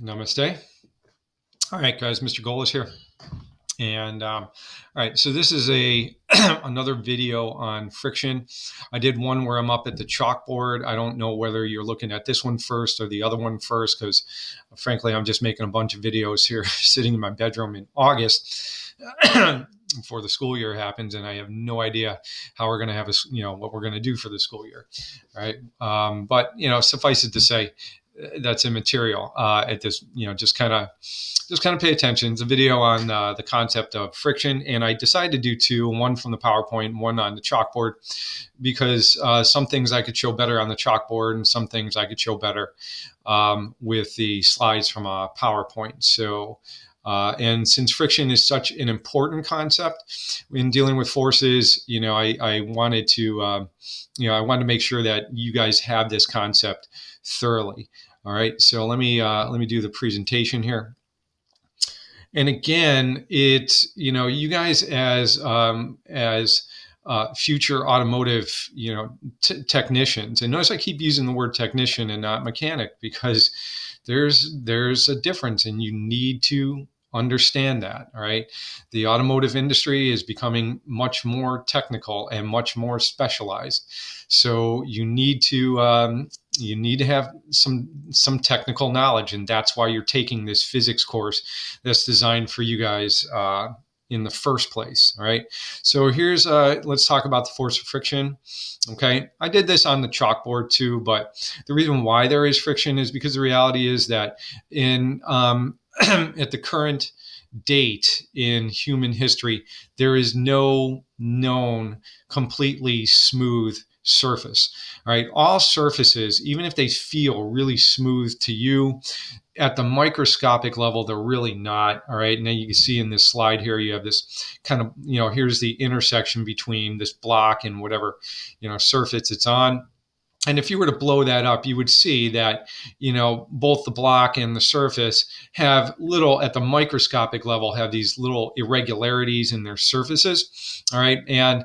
Namaste. All right, guys, Mr. Golis here. And all right, so this is a another video on friction. I did one where I'm up at the chalkboard. I don't know whether you're looking at this one first or the other one first, because frankly, I'm just making a bunch of videos here sitting in my bedroom in August before the school year happens, and I have no idea how we're going to have what we're going to do for the school year, right? But suffice it to say, that's immaterial at this. Just kind of pay attention. It's a video on the concept of friction, and I decided to do two: one from the PowerPoint, one on the chalkboard, because some things I could show better on the chalkboard, and some things I could show better with the slides from a PowerPoint. So. And since friction is such an important concept in dealing with forces, I wanted to make sure that you guys have this concept thoroughly. All right, so let me do the presentation here. And again, it's you guys as future automotive technicians, and notice I keep using the word technician and not mechanic, because there's a difference, and you need to understand that. All right, the automotive industry is becoming much more technical and much more specialized, so you need to have some technical knowledge, and that's why you're taking this physics course that's designed for you guys in the first place. All right, so here's let's talk about the force of friction. Okay, I did this on the chalkboard too, but the reason why there is friction is because the reality is that in at the current date in human history, there is no known completely smooth surface. All right, all surfaces, even if they feel really smooth to you, at the microscopic level, they're really not. All right, now you can see in this slide here, you have this kind of, here's the intersection between this block and whatever, surface it's on. And if you were to blow that up, you would see that, both the block and the surface have at the microscopic level, have these little irregularities in their surfaces. All right. And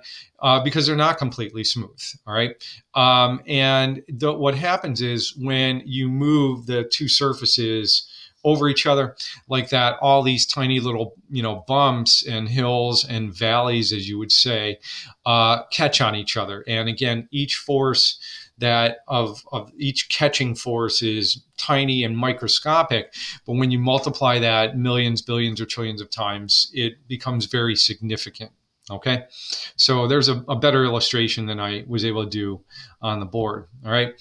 because they're not completely smooth. All right. And what happens is when you move the two surfaces over each other like that, all these tiny little, bumps and hills and valleys, as you would say, catch on each other. And again, each force that of each catching force is tiny and microscopic, but when you multiply that millions, billions, or trillions of times, it becomes very significant. Okay, so there's a better illustration than I was able to do on the board. All right,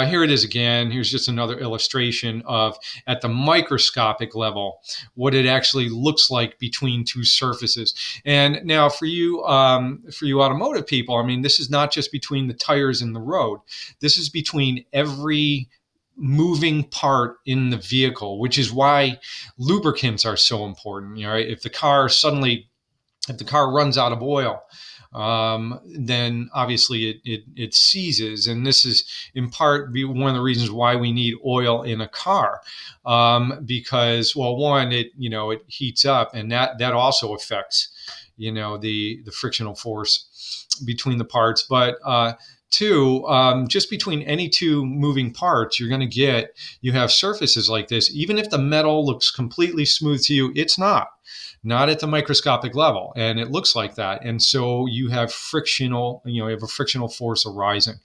here it is again. Here's just another illustration of, at the microscopic level, what it actually looks like between two surfaces. And now for you automotive people, I mean, this is not just between the tires and the road. This is between every moving part in the vehicle, which is why lubricants are so important. Right? If the car runs out of oil, then obviously it seizes. And this is in part one of the reasons why we need oil in a car, because, well, one, it heats up, and that also affects, the frictional force between the parts. But two, just between any two moving parts, you have surfaces like this. Even if the metal looks completely smooth to you, it's not at the microscopic level, and it looks like that. And so you have a frictional force arising.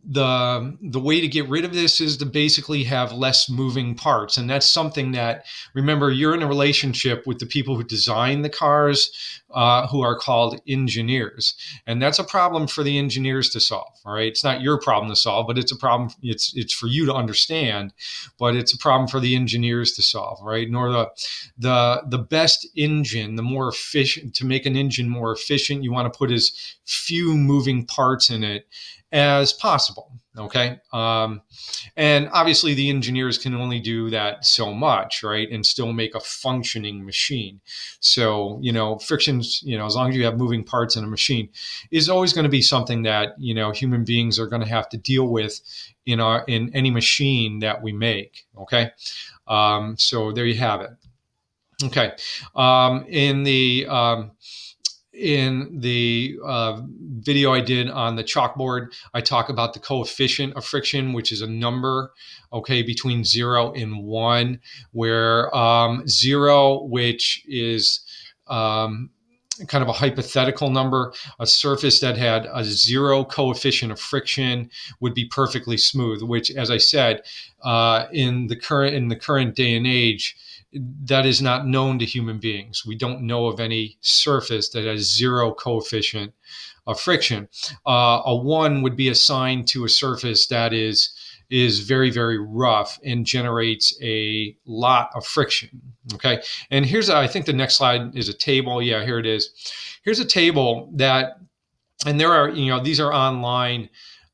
The way to get rid of this is to basically have less moving parts. And that's something that, remember, you're in a relationship with the people who design the cars, who are called engineers. And that's a problem for the engineers to solve. All right. It's not your problem to solve, but it's a problem. It's for you to understand, but it's a problem for the engineers to solve. Right. Nor the best engine, the more efficient, to make an engine more efficient, you want to put as few moving parts in it as possible. Okay. And obviously the engineers can only do that so much, right? And still make a functioning machine. So, frictions, as long as you have moving parts in a machine, is always going to be something that, human beings are going to have to deal with in any machine that we make. Okay. So there you have it. Okay. In the in the video I did on the chalkboard, I talk about the coefficient of friction, which is a number, okay, between 0 and 1, where 0, which is kind of a hypothetical number, a surface that had a 0 coefficient of friction would be perfectly smooth, which, as I said, in the current day and age, that is not known to human beings. We don't know of any surface that has 0 coefficient of friction. A 1 would be assigned to a surface that is very, very rough and generates a lot of friction. Okay. And I think the next slide is a table. Yeah, here it is. Here's a table that, and there are, these are online.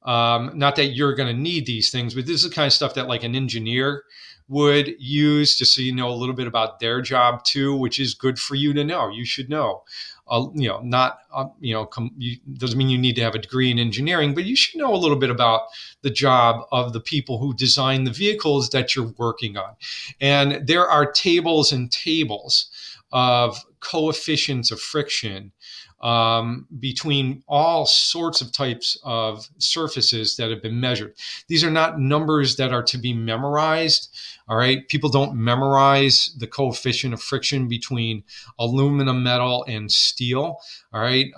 Not that you're going to need these things, but this is the kind of stuff that like an engineer would use, just so you know a little bit about their job too, which is good for you to know. You should know. Not doesn't mean you need to have a degree in engineering, but you should know a little bit about the job of the people who design the vehicles that you're working on. And there are tables and tables of coefficients of friction between all sorts of types of surfaces that have been measured. These are not numbers that are to be memorized. All right. People don't memorize the coefficient of friction between aluminum, metal, and steel. All right.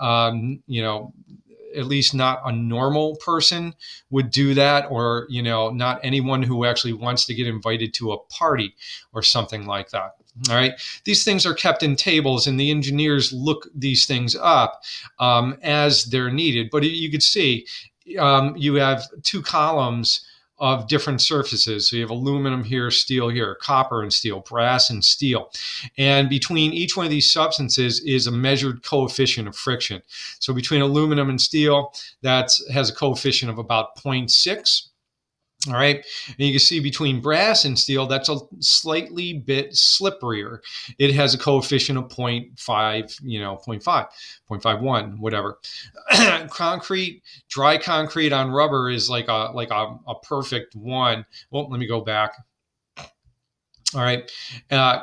At least not a normal person would do that, or, not anyone who actually wants to get invited to a party or something like that. All right. These things are kept in tables, and the engineers look these things up as they're needed. But you could see you have 2 columns of different surfaces. So you have aluminum here, steel here, copper and steel, brass and steel. And between each one of these substances is a measured coefficient of friction. So between aluminum and steel, that has a coefficient of about 0.6. All right. And you can see between brass and steel, that's a slightly bit slipperier. It has a coefficient of 0.5, 0.5, 0.51, whatever. Dry concrete on rubber is like a perfect 1. Well, let me go back. All right.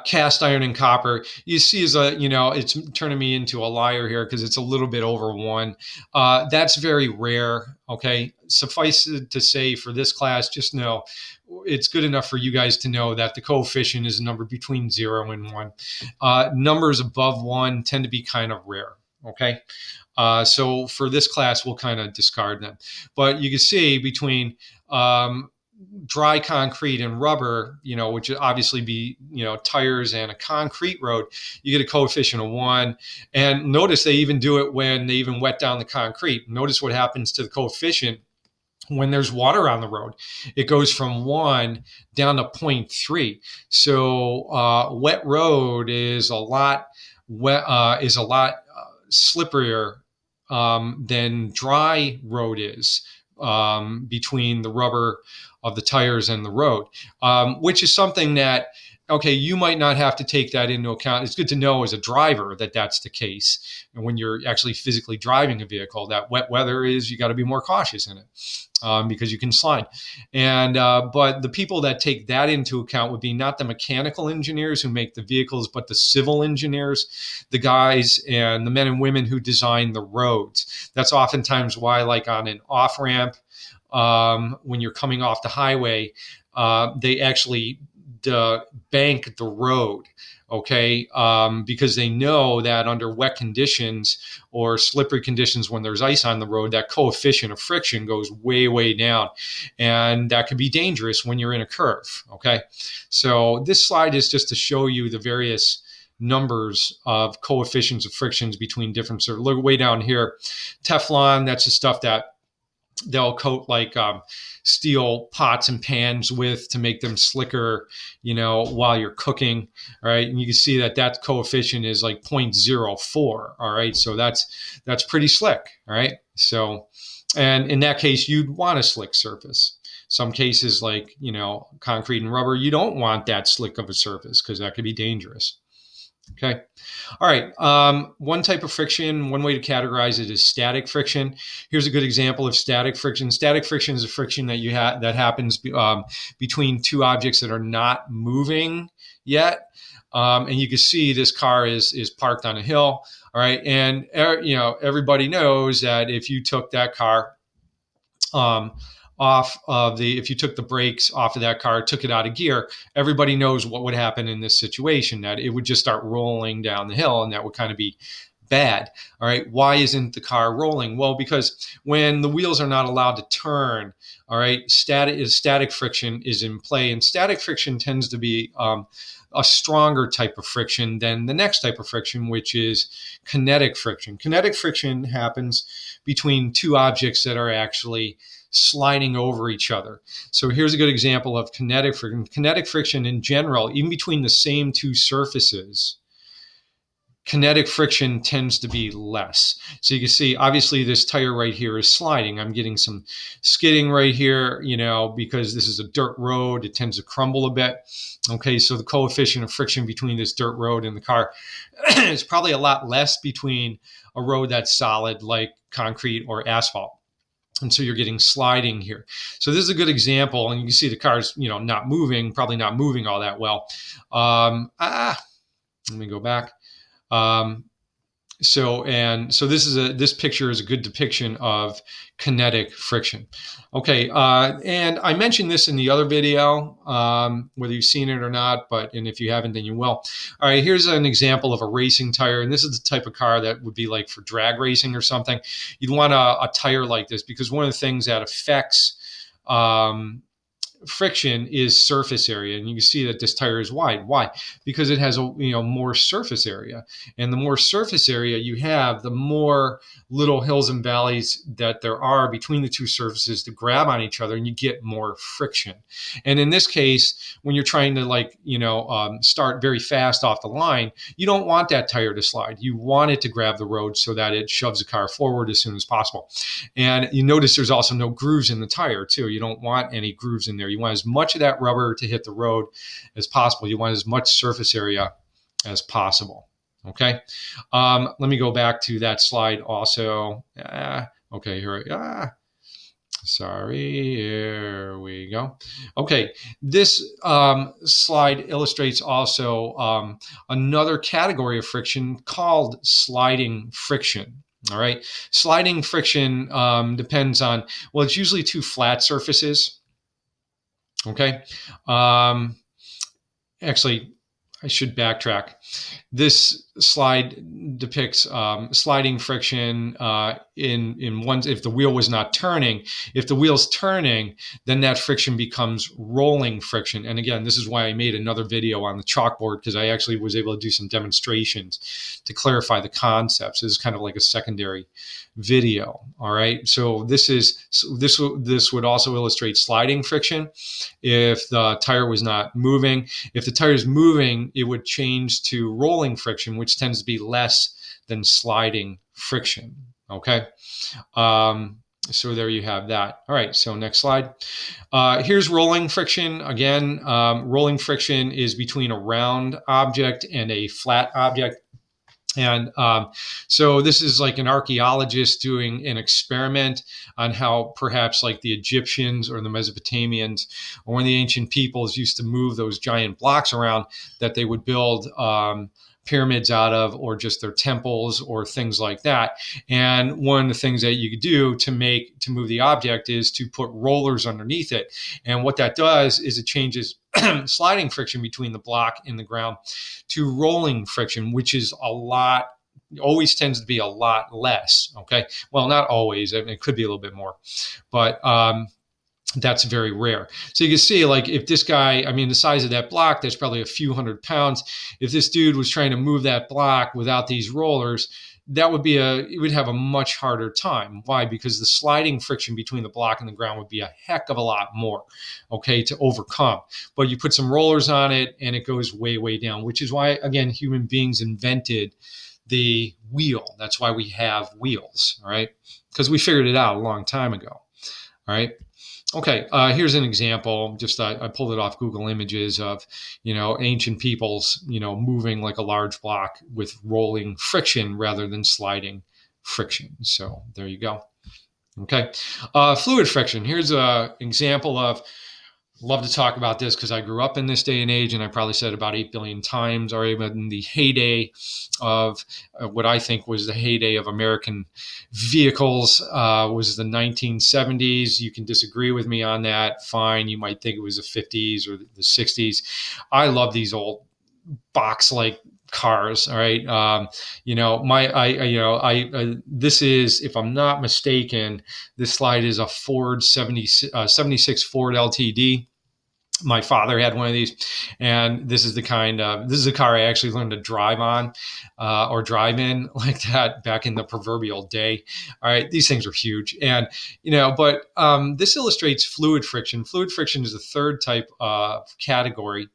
Cast iron and copper, you see, it's turning me into a liar here because it's a little bit over 1. That's very rare. Okay. Suffice it to say, for this class, just know it's good enough for you guys to know that the coefficient is a number between 0 and 1. Numbers above 1 tend to be kind of rare. Okay. So for this class, we'll kind of discard them. But you can see between dry concrete and rubber, which would obviously be, tires and a concrete road, you get a coefficient of 1. And notice they even do it when they even wet down the concrete. Notice what happens to the coefficient when there's water on the road. It goes from 1 down to 0.3. So wet road is a lot slipperier than dry road is, between the rubber of the tires and the road, which is something that, okay, you might not have to take that into account. It's good to know as a driver that that's the case. And when you're actually physically driving a vehicle, that wet weather you got to be more cautious in it, because you can slide. And but the people that take that into account would be not the mechanical engineers who make the vehicles, but the civil engineers, the guys and the men and women who design the roads. That's oftentimes why, like on an off ramp, when you're coming off the highway, they actually bank the road, okay, because they know that under wet conditions or slippery conditions, when there's ice on the road, that coefficient of friction goes way, way down, and that can be dangerous when you're in a curve. Okay, so this slide is just to show you the various numbers of coefficients of frictions between different. So look way down here, Teflon, that's the stuff that they'll coat like steel pots and pans with to make them slicker, while you're cooking. All right. And you can see that coefficient is like 0.04. All right. So that's pretty slick. All right. So, and in that case, you'd want a slick surface. Some cases like, concrete and rubber, you don't want that slick of a surface because that could be dangerous. Okay. All right. One type of friction, one way to categorize it is static friction. Here's a good example of static friction. Static friction is a friction that happens between 2 objects that are not moving yet. And you can see this car is parked on a hill. All right. And, everybody knows that if you took that car um, if you took the brakes off of that car, took it out of gear, everybody knows what would happen in this situation, that it would just start rolling down the hill, and that would kind of be bad. All right. Why isn't the car rolling? Well, because when the wheels are not allowed to turn, all right, static friction is in play, and static friction tends to be a stronger type of friction than the next type of friction, which is kinetic friction. Kinetic friction happens between two objects that are actually sliding over each other. So here's a good example of kinetic friction. Kinetic friction in general, even between the same two surfaces, kinetic friction tends to be less. So you can see, obviously, this tire right here is sliding. I'm getting some skidding right here, because this is a dirt road. It tends to crumble a bit. Okay, so the coefficient of friction between this dirt road and the car is probably a lot less between a road that's solid like concrete or asphalt. And so you're getting sliding here. So this is a good example, and you can see the car's, not moving, probably not moving all that well. Let me go back. Um, so this picture is a good depiction of kinetic friction. Okay, and I mentioned this in the other video, whether you've seen it or not, and if you haven't, then you will. All right, here's an example of a racing tire, and this is the type of car that would be like for drag racing or something. You'd want a tire like this, because one of the things that affects friction is surface area, and you can see that this tire is wide. Why? Because it has more surface area, and the more surface area you have, the more little hills and valleys that there are between the two surfaces to grab on each other, and you get more friction. And in this case, when you're trying to start very fast off the line, you don't want that tire to slide. You want it to grab the road so that it shoves the car forward as soon as possible. And you notice there's also no grooves in the tire too. You don't want any grooves in there. You want as much of that rubber to hit the road as possible. You want as much surface area as possible. Okay. Let me go back to that slide also. Okay, here. Sorry, here we go. Okay, this slide illustrates also another category of friction called sliding friction. All right, sliding friction depends on, well, it's usually two flat surfaces. Okay. Actually, I should backtrack. This slide depicts sliding friction in one. If the wheel was not turning, if the wheel's turning, then that friction becomes rolling friction. And again, this is why I made another video on the chalkboard, because I actually was able to do some demonstrations to clarify the concepts. This is kind of like a secondary video. All right. So this would also illustrate sliding friction if the tire was not moving. If the tire is moving, it would change to rolling friction, which tends to be less than sliding friction. Okay. So there you have that. All right. So next slide. Here's rolling friction. Again, rolling friction is between a round object and a flat object. And so this is like an archaeologist doing an experiment on how perhaps like the Egyptians or the Mesopotamians or one of the ancient peoples used to move those giant blocks around that they would build pyramids out of, or just their temples or things like that. And one of the things that you could do to move the object is to put rollers underneath it. And what that does is it changes sliding friction between the block and the ground to rolling friction, which is always tends to be a lot less. Okay. Well, not always. I mean, it could be a little bit more, but that's very rare. So you can see, like, if this guy, I mean, the size of that block, that's probably a few 100 pounds. If this dude was trying to move that block without these rollers, it would have a much harder time. Why? Because the sliding friction between the block and the ground would be a heck of a lot more, okay, to overcome. But you put some rollers on it and it goes way, way down, which is why, again, human beings invented the wheel. That's why we have wheels, all right? Because we figured it out a long time ago, all right? Okay, here's an example. Just I pulled it off Google Images of, ancient peoples, moving like a large block with rolling friction rather than sliding friction. So there you go. Okay, fluid friction. Here's an example of love to talk about this because I grew up in this day and age, and I probably said about 8 billion times, or even in the heyday of what I think was the heyday of American vehicles was the 1970s. You can disagree with me on that. Fine. You might think it was the 50s or the 60s. I love these old box like cars. All right. This is, if I'm not mistaken, this slide is a Ford 76 Ford LTD. My father had one of these, and this is a car I actually learned to drive on, or drive in like that back in the proverbial day. All right, these things are huge, and but this illustrates fluid friction. Fluid friction is the third type of category.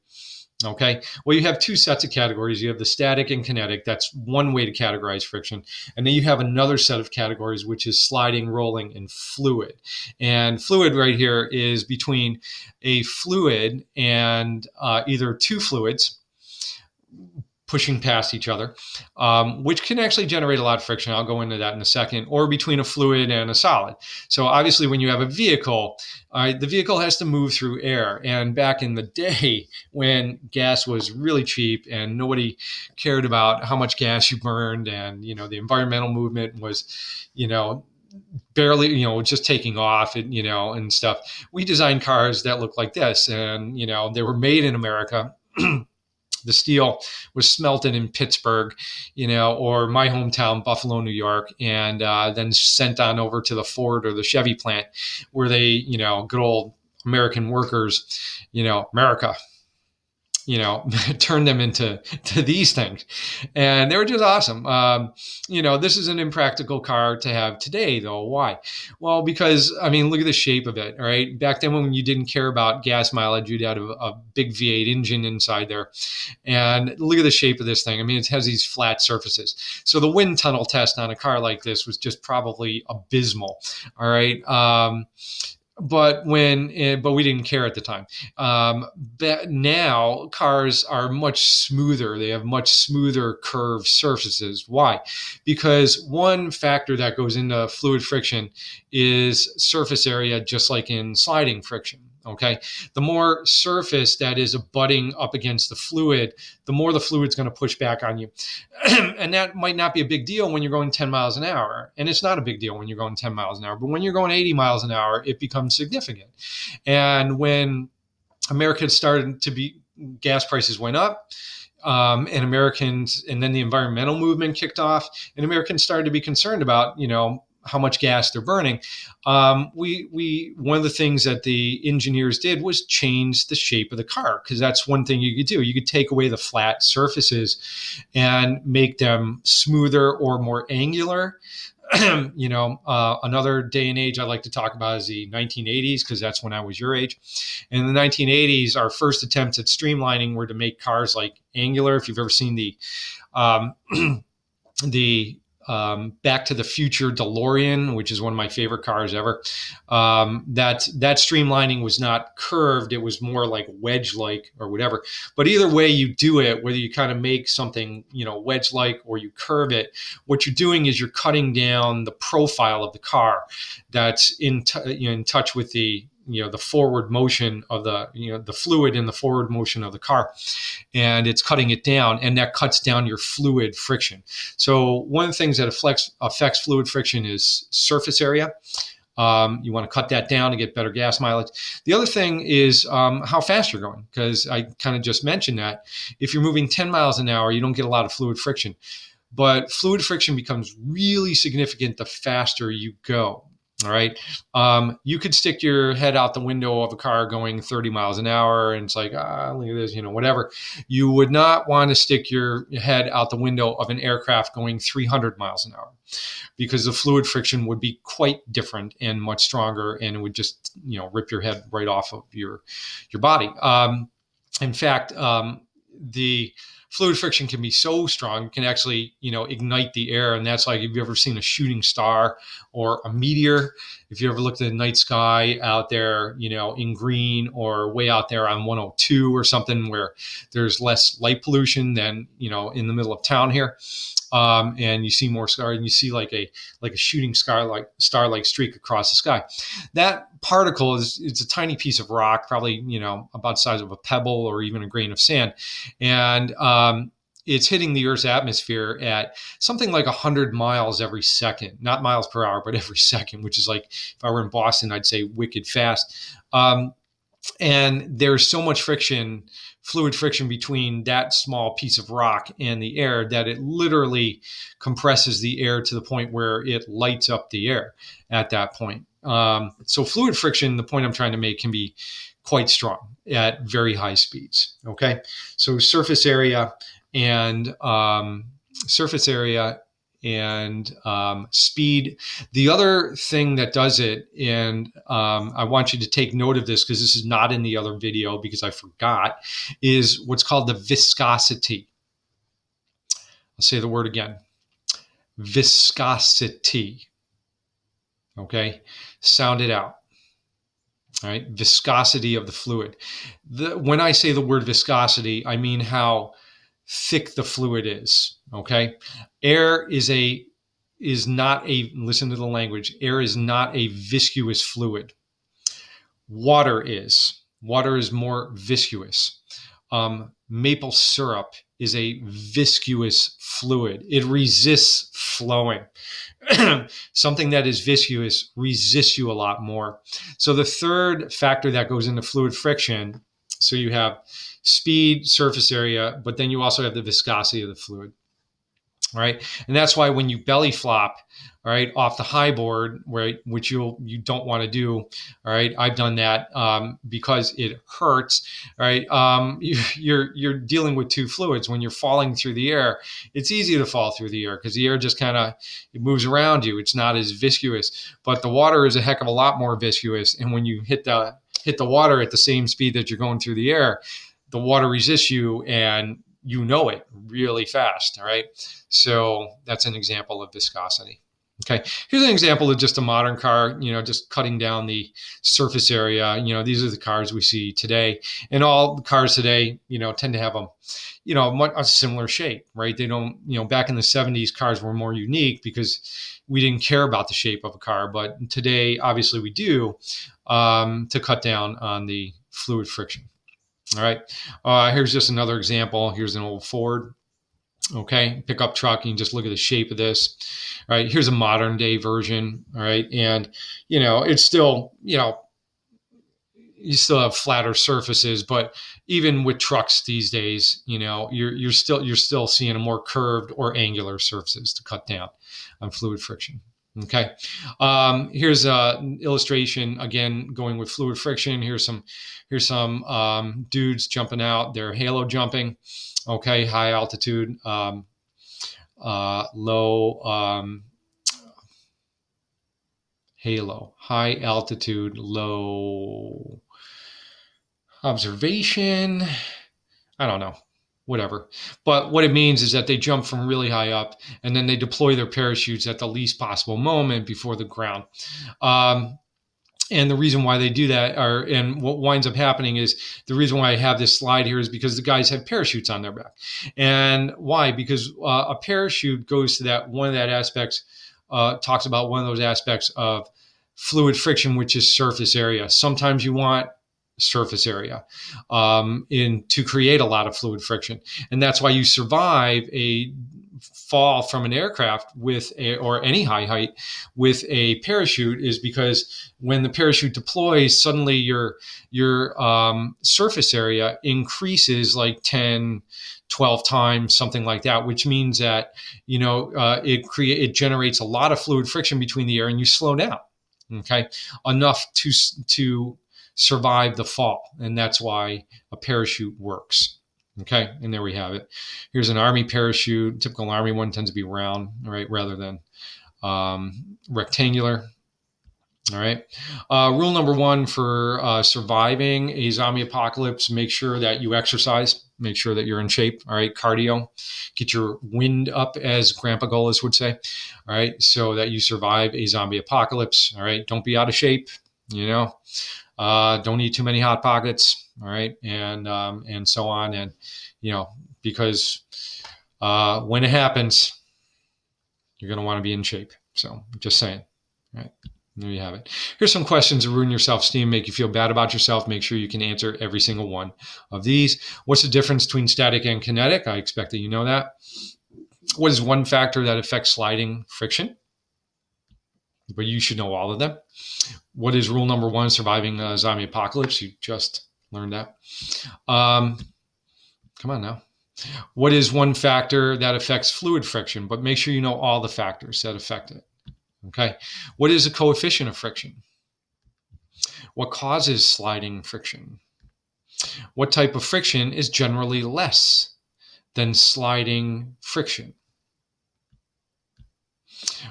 Okay. Well, you have two sets of categories. You have the static and kinetic. That's one way to categorize friction. And then you have another set of categories, which is sliding, rolling, and fluid. And fluid right here is between a fluid and either two fluids pushing past each other, which can actually generate a lot of friction. I'll go into that in a second, or between a fluid and a solid. So obviously, when you have a vehicle, the vehicle has to move through air. And back in the day when gas was really cheap and nobody cared about how much gas you burned, and the environmental movement was, barely, just taking off, and stuff. We designed cars that look like this, and they were made in America. The steel was smelted in Pittsburgh, or my hometown, Buffalo, New York, and then sent on over to the Ford or the Chevy plant, where they, good old American workers, America, turn them into these things, and they were just awesome. This is an impractical car to have today, though. Why? Well, because I mean, look at the shape of it. All right, back then when you didn't care about gas mileage, you'd have a big V8 engine inside there, and look at the shape of this thing. I mean, it has these flat surfaces. So the wind tunnel test on a car like this was just probably abysmal. All right. But we didn't care at the time. But now cars are much smoother. They have much smoother curved surfaces. Why? Because one factor that goes into fluid friction is surface area, just like in sliding friction. Okay, the more surface that is abutting up against the fluid, the more the fluid's going to push back on you. And that might not be a big deal when you're going 10 miles an hour. And it's not a big deal when you're going 10 miles an hour. But when you're going 80 miles an hour, it becomes significant. And when America started to be, gas prices went up, and then the environmental movement kicked off, and Americans started to be concerned about, how much gas they're burning. We one of the things that the engineers did was change the shape of the car, because that's one thing you could do. You could take away the flat surfaces and make them smoother or more angular. Another day and age I like to talk about is the 1980s, because that's when I was your age. In the 1980s, our first attempts at streamlining were to make cars like angular. If you've ever seen um, the Back to the Future DeLorean, which is one of my favorite cars ever. That streamlining was not curved; it was more like wedge-like or whatever. But either way you do it, whether you kind of make something wedge-like or you curve it, what you're doing is you're cutting down the profile of the car that's in touch with the forward motion of the fluid in the forward motion of the car, and it's cutting it down, and that cuts down your fluid friction. So one of the things that affects fluid friction is surface area. You want to cut that down to get better gas mileage. The other thing is how fast you're going, because I kind of just mentioned that if you're moving 10 miles an hour, you don't get a lot of fluid friction. But fluid friction becomes really significant the faster you go. All right. You could stick your head out the window of a car going 30 miles an hour, and it's like, look at this, whatever. You would not want to stick your head out the window of an aircraft going 300 miles an hour, because the fluid friction would be quite different and much stronger, and it would just, rip your head right off of your body. In fact, the fluid friction can be so strong, it can actually, ignite the air. And that's like, if you ever seen a shooting star or a meteor, if you ever looked at the night sky out there, in green or way out there on 102 or something where there's less light pollution than, in the middle of town here. And you see more star, and you see like a shooting star-like streak across the sky. That particle it's a tiny piece of rock, probably about the size of a pebble or even a grain of sand, and it's hitting the Earth's atmosphere at something like 100 miles every second, not miles per hour, but every second, which is like, if I were in Boston, I'd say wicked fast. And there's so much friction, fluid friction between that small piece of rock and the air that it literally compresses the air to the point where it lights up the air at that point. So fluid friction, the point I'm trying to make, can be quite strong at very high speeds. Okay, so surface area and speed. The other thing that does it, and I want you to take note of this because this is not in the other video because I forgot, is what's called the viscosity. I'll say the word again. Viscosity. Okay, sound it out. All right, viscosity of the fluid. When I say the word viscosity, I mean how thick the fluid is. Okay, air is not a, listen to the language, air is not a viscous fluid. Water is more viscous. Maple syrup is a viscous fluid. It resists flowing. Something that is viscous resists you a lot more. So the third factor that goes into fluid friction, so you have speed, surface area, but then you also have the viscosity of the fluid. Right, and that's why when you belly flop, all right, off the high board, right, which you don't want to do, all right, I've done that because it hurts, right. You're dealing with two fluids. When you're falling through the air, it's easy to fall through the air because the air just kind of, it moves around you. It's not as viscous, but the water is a heck of a lot more viscous. And when you hit the water at the same speed that you're going through the air, the water resists you, and you know it really fast. All right. So that's an example of viscosity. Okay. Here's an example of just a modern car, just cutting down the surface area. These are the cars we see today, and all the cars today, tend to have a similar shape, right? They don't, back in the 70s, cars were more unique because we didn't care about the shape of a car. But today, obviously we do, to cut down on the fluid friction. All right. Here's just another example. Here's an old Ford. Okay. Pickup truck. You can just look at the shape of this. All right. Here's a modern day version. All right. And, it's still, you still have flatter surfaces, but even with trucks these days, you're still seeing a more curved or angular surfaces to cut down on fluid friction. Okay. Here's an illustration, again, going with fluid friction. Here's some dudes jumping out. They're halo jumping. Okay. High altitude, low, halo, high altitude, low observation. I don't know. Whatever. But what it means is that they jump from really high up, and then they deploy their parachutes at the least possible moment before the ground. And the reason why they do that, and what winds up happening is, the reason why I have this slide here is because the guys have parachutes on their back. And why? Because a parachute goes to talks about one of those aspects of fluid friction, which is surface area. Sometimes you want surface area to create a lot of fluid friction, and that's why you survive a fall from an aircraft or any high height with a parachute, is because when the parachute deploys, suddenly your surface area increases like 10, 12 times, something like that, which means that it generates a lot of fluid friction between the air, and you slow down, okay, enough to survive the fall. And that's why a parachute works. Okay. And there we have it. Here's an Army parachute. Typical Army one tends to be round, right, rather than rectangular. All right. Rule number one for surviving a zombie apocalypse: make sure that you exercise. make sure that you're in shape. All right, cardio, get your wind up, as Grandpa Golas would say. All right, so that you survive a zombie apocalypse. All right, don't be out of shape. You know, don't eat too many hot pockets. All right, and so on, and because when it happens, you're going to want to be in shape. So just saying. All right. There you have it. Here's some questions that ruin your self-esteem, make you feel bad about yourself. Make sure you can answer every single one of these. What's the difference between static and kinetic? I expect that you know that. What is one factor that affects sliding friction? But you should know all of them. What is rule number one, surviving a zombie apocalypse? You just learned that. Come on now. What is one factor that affects fluid friction? But make sure you know all the factors that affect it. Okay. What is a coefficient of friction? What causes sliding friction? What type of friction is generally less than sliding friction?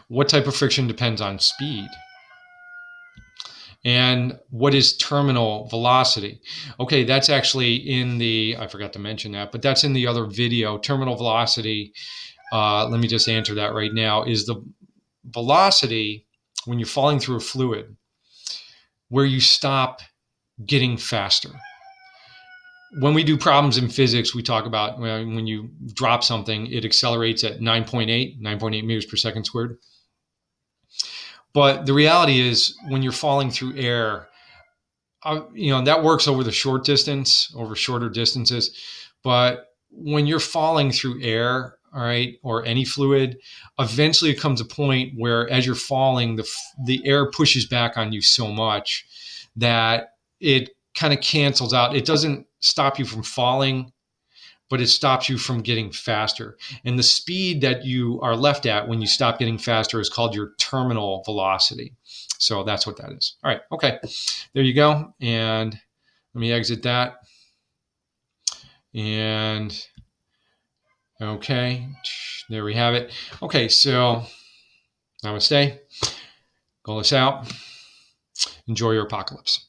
What type of friction depends on speed? And what is terminal velocity? Okay, that's actually in I forgot to mention that, but that's in the other video. Terminal velocity, let me just answer that right now, is the velocity when you're falling through a fluid where you stop getting faster. When we do problems in physics, we talk about when you drop something, it accelerates at 9.8 meters per second squared. But the reality is when you're falling through air, that works over shorter distances. But when you're falling through air, all right, or any fluid, eventually it comes a point where as you're falling, the air pushes back on you so much that it kind of cancels out. It doesn't stop you from falling, but it stops you from getting faster. And the speed that you are left at when you stop getting faster is called your terminal velocity. So that's what that is. All right. Okay. There you go. And let me exit that. And okay, there we have it. Okay. So namaste. Go this out. Enjoy your apocalypse.